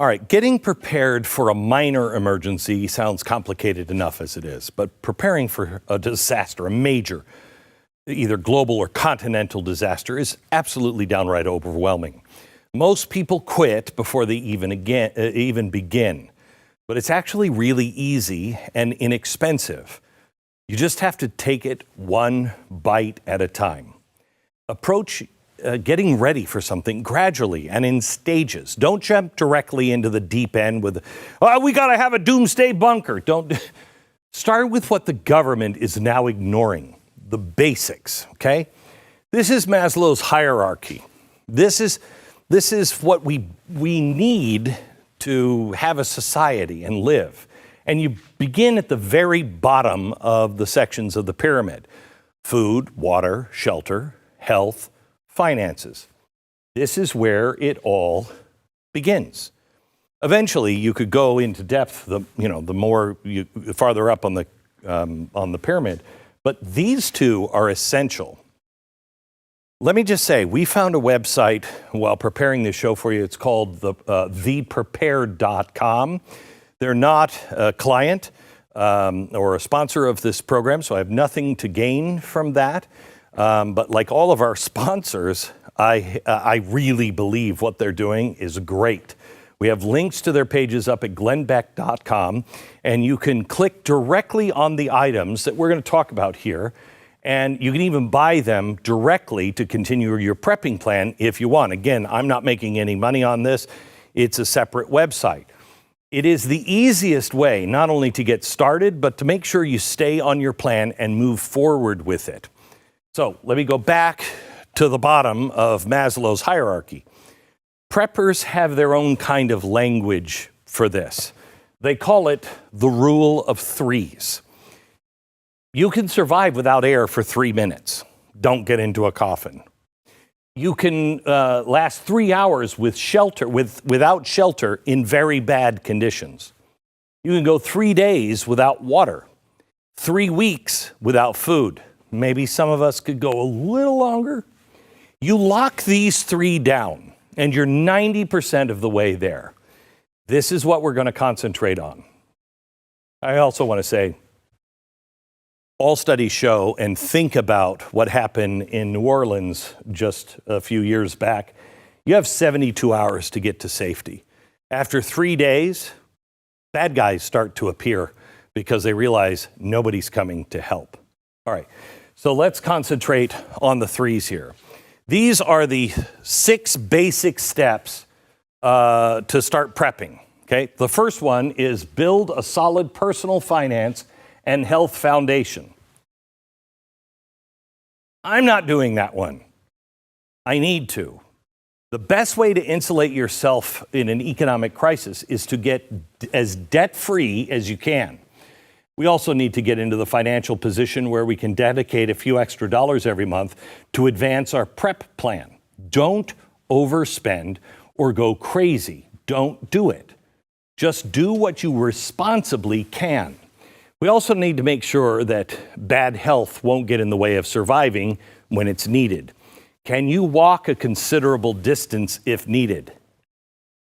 All right, getting prepared for a minor emergency sounds complicated enough as it is, but preparing for a disaster, a major, either global or continental disaster, is absolutely downright overwhelming. Most people quit before they even begin, but it's actually really easy and inexpensive. You just have to take it one bite at a time. Approach getting ready for something gradually and in stages. Don't jump directly into the deep end with, oh, we got to have a doomsday bunker. Don't start with what the government is now ignoring, the basics, okay? This is Maslow's hierarchy. This is what we need to have a society and live. And you begin at the very bottom of the sections of the pyramid: food, water, shelter, health, finances. This is where it all begins. Eventually, you could go into depth the farther up on the pyramid, but these two are essential. Let me just say, we found a website while preparing this show for you. It's called theprepared.com. They're not a client or a sponsor of this program, so I have nothing to gain from that. But like all of our sponsors, I really believe what they're doing is great. We have links to their pages up at glennbeck.com, and you can click directly on the items that we're going to talk about here, and you can even buy them directly to continue your prepping plan if you want. Again, I'm not making any money on this. It's a separate website. It is the easiest way not only to get started, but to make sure you stay on your plan and move forward with it. So let me go back to the bottom of Maslow's hierarchy. Preppers have their own kind of language for this. They call it the rule of threes. You can survive without air for 3 minutes. Don't get into a coffin. You can last 3 hours with shelter, without shelter in very bad conditions. You can go 3 days without water, 3 weeks without food. Maybe some of us could go a little longer. You lock these three down, and you're 90% of the way there. This is what we're going to concentrate on. I also want to say, all studies show, and think about what happened in New Orleans just a few years back. You have 72 hours to get to safety. After 3 days, bad guys start to appear because they realize nobody's coming to help. All right. So let's concentrate on the threes here. These are the 6 basic steps to start prepping, okay? The first one is build a solid personal finance and health foundation. I'm not doing that one. I need to. The best way to insulate yourself in an economic crisis is to get as debt-free as you can. We also need to get into the financial position where we can dedicate a few extra dollars every month to advance our prep plan. Don't overspend or go crazy. Don't do it. Just do what you responsibly can. We also need to make sure that bad health won't get in the way of surviving when it's needed. Can you walk a considerable distance if needed?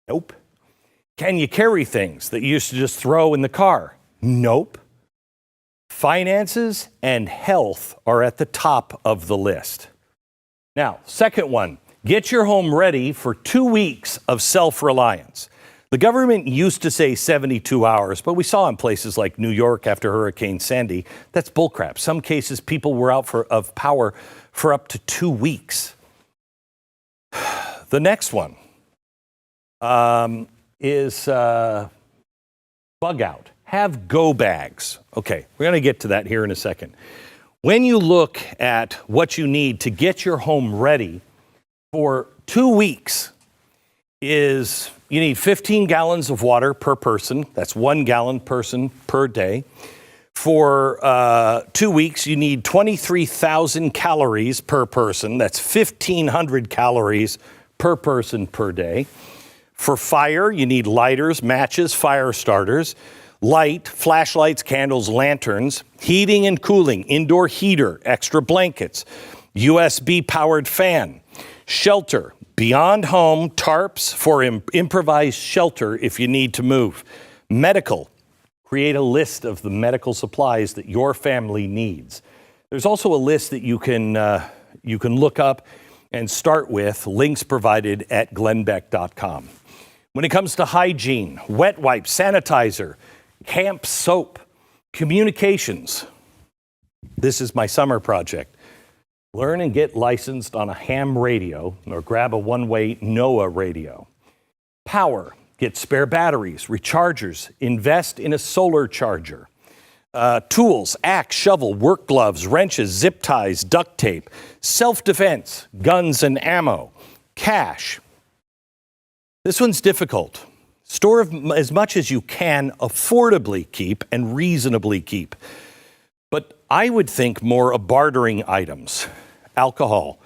Nope. Can you carry things that you used to just throw in the car? Nope. Finances and health are at the top of the list. Now, second one, get your home ready for 2 weeks of self-reliance. The government used to say 72 hours, but we saw in places like New York after Hurricane Sandy, that's bullcrap. Some cases, people were out of power for up to 2 weeks. The next one is bug out. Have go bags. Okay, we're going to get to that here in a second. When you look at what you need to get your home ready for 2 weeks, you need 15 gallons of water per person. That's 1 gallon person per day. For 2 weeks, you need 23,000 calories per person. That's 1,500 calories per person per day. For fire, you need lighters, matches, fire starters, light, flashlights, candles, lanterns, heating and cooling, indoor heater, extra blankets, USB-powered fan, shelter, Beyond home, tarps for improvised shelter if you need to move. Medical, create a list of the medical supplies that your family needs. There's also a list that you can look up and start with, links provided at glennbeck.com. When it comes to hygiene, wet wipes, sanitizer, camp soap, communications. This is my summer project. Learn and get licensed on a ham radio or grab a one-way NOAA radio. Power, get spare batteries, rechargers, invest in a solar charger. Tools, axe, shovel, work gloves, wrenches, zip ties, duct tape, self-defense, guns and ammo, cash. This one's difficult. Store as much as you can affordably keep and reasonably keep. But I would think more of bartering items. Alcohol.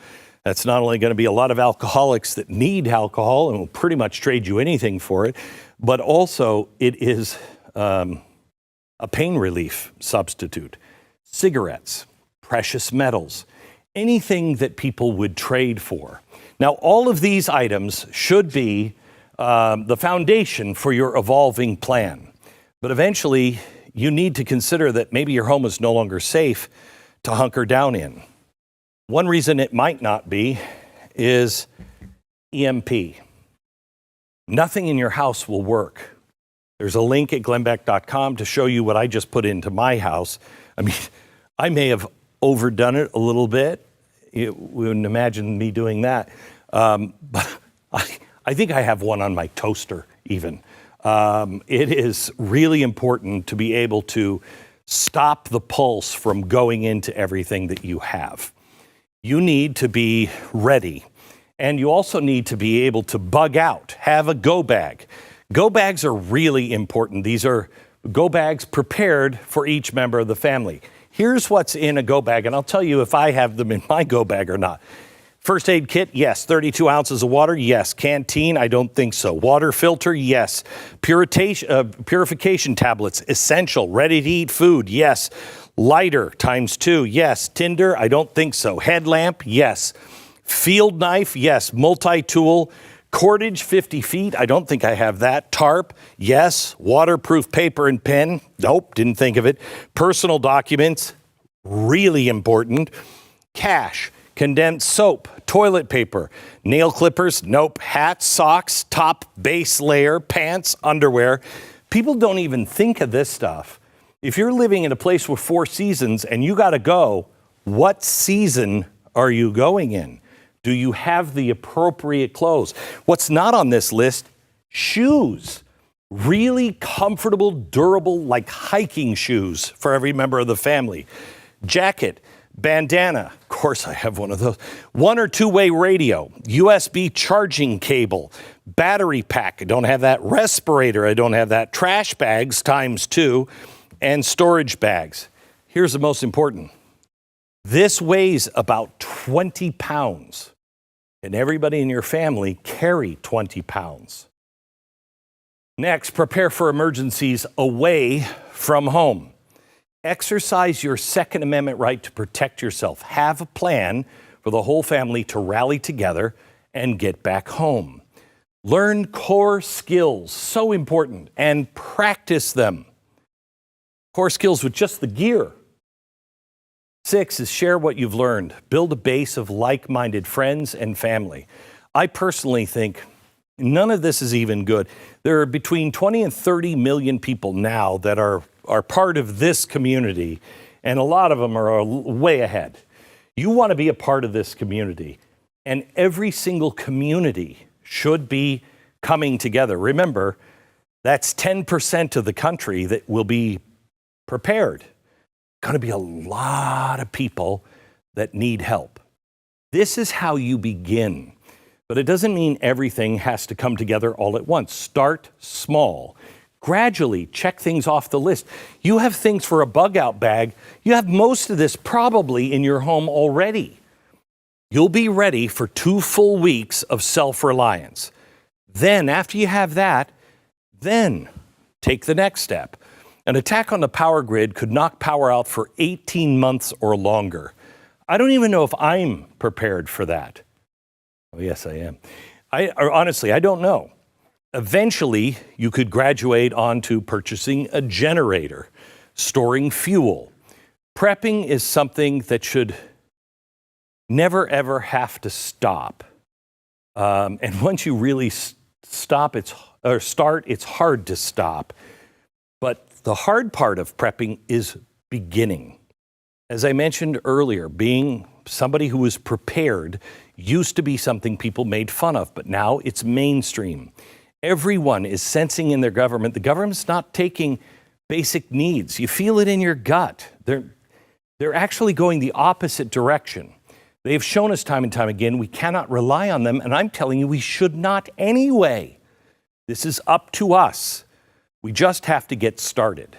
That's not only going to be a lot of alcoholics that need alcohol and will pretty much trade you anything for it, but also it is a pain relief substitute. Cigarettes, precious metals, anything that people would trade for. Now, all of these items should be the foundation for your evolving plan. But eventually, you need to consider that maybe your home is no longer safe to hunker down in. One reason it might not be is EMP. Nothing in your house will work. There's a link at glennbeck.com to show you what I just put into my house. I mean, I may have overdone it a little bit. You wouldn't imagine me doing that. But I think I have one on my toaster even. It is really important to be able to stop the pulse from going into everything that you have. You need to be ready. And you also need to be able to bug out, have a go bag. Go bags are really important. These are go bags prepared for each member of the family. Here's what's in a go bag, and I'll tell you if I have them in my go bag or not. First aid kit, yes. 32 ounces of water, yes. Canteen, I don't think so. Water filter, yes. Purification tablets, essential. Ready to eat food, yes. Lighter, ×2, yes. Tinder, I don't think so. Headlamp, yes. Field knife, yes. Multi-tool. Cordage, 50 feet, I don't think I have that. Tarp, yes. Waterproof paper and pen, nope, didn't think of it. Personal documents, really important. Cash, condensed soap, toilet paper, nail clippers, nope. Hats, socks, top, base layer, pants, underwear. People don't even think of this stuff. If you're living in a place with 4 seasons and you got to go, what season are you going in? Do you have the appropriate clothes? What's not on this list? Shoes. Really comfortable, durable, like hiking shoes for every member of the family. Jacket, bandana. Of course, I have one of those. 1 or 2-way radio, USB charging cable, battery pack. I don't have that. Respirator. I don't have that. Trash bags ×2 and storage bags. Here's the most important. This weighs about 20 pounds, and everybody in your family carry 20 pounds. Next, prepare for emergencies away from home. Exercise your Second Amendment right to protect yourself. Have a plan for the whole family to rally together and get back home. Learn core skills, so important, and practice them. Core skills with just the gear. 6 is share what you've learned. Build a base of like-minded friends and family. I personally think none of this is even good. There are between 20 and 30 million people now that are part of this community, and a lot of them are way ahead. You want to be a part of this community, and every single community should be coming together. Remember, that's 10% of the country that will be prepared. Going to be a lot of people that need help. This is how you begin. But it doesn't mean everything has to come together all at once. Start small. Gradually check things off the list. You have things for a bug out bag. You have most of this probably in your home already. You'll be ready for 2 full weeks of self-reliance. Then, after you have that, then take the next step. An attack on the power grid could knock power out for 18 months or longer. I don't even know if I'm prepared for that. Oh, yes, I am. Honestly, I don't know. Eventually, you could graduate onto purchasing a generator, storing fuel. Prepping is something that should never, ever have to stop. And once you really start, it's hard to stop. But the hard part of prepping is beginning. As I mentioned earlier, being somebody who was prepared used to be something people made fun of, but now it's mainstream. Everyone is sensing in their government, the government's not taking basic needs. You feel it in your gut. They're actually going the opposite direction. They've shown us time and time again we cannot rely on them, and I'm telling you we should not anyway. This is up to us. We just have to get started.